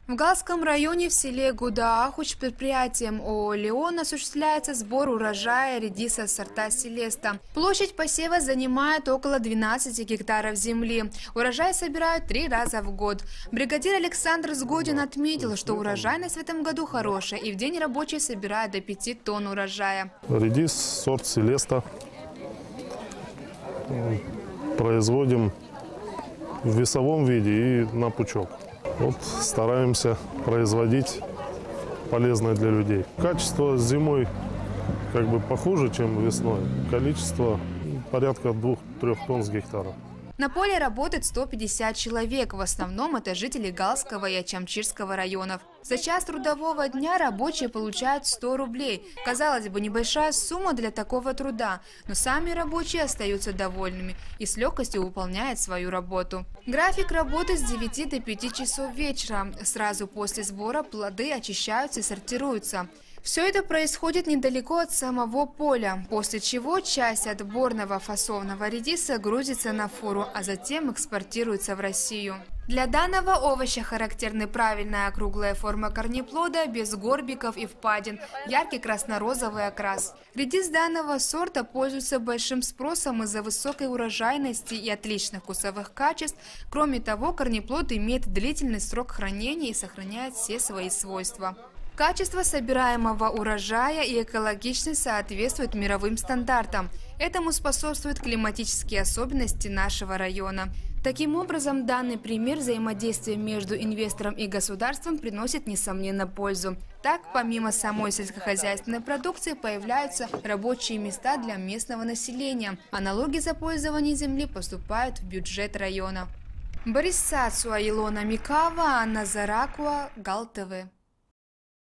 В Галском районе в селе Гудаахуч предприятием ООО «Леон» осуществляется сбор урожая редиса сорта «Селеста». Площадь посева занимает около 12 гектаров земли. Урожай собирают 3 раза в год. Бригадир Александр Сгодин отметил, что урожайность в этом году хорошая, и в день рабочие собирают до 5 тонн урожая. Редис сорт «Селеста» производим в весовом виде и на пучок. Вот стараемся производить полезное для людей. Качество зимой как бы похуже, чем весной. Количество порядка 2-3 тонн с гектара. На поле работает 150 человек. В основном это жители Галского и Ачамчирского районов. За час трудового дня рабочие получают 100 рублей. Казалось бы, небольшая сумма для такого труда. Но сами рабочие остаются довольными и с легкостью выполняют свою работу. График работы с 9 до 5 часов вечера. Сразу после сбора плоды очищаются и сортируются. Все это происходит недалеко от самого поля, после чего часть отборного фасованного редиса грузится на фуру, а затем экспортируется в Россию. Для данного овоща характерны правильная округлая форма корнеплода, без горбиков и впадин, яркий красно-розовый окрас. Редис данного сорта пользуется большим спросом из-за высокой урожайности и отличных вкусовых качеств. Кроме того, корнеплод имеет длительный срок хранения и сохраняет все свои свойства. Качество собираемого урожая и экологичность соответствуют мировым стандартам. Этому способствуют климатические особенности нашего района. Таким образом, данный пример взаимодействия между инвестором и государством приносит, несомненно, пользу. Так, помимо самой сельскохозяйственной продукции, появляются рабочие места для местного населения, а налоги за пользование земли поступают в бюджет района. Борис Сацуа, Илона Микава, Анна Заракуа, Гал ТВ.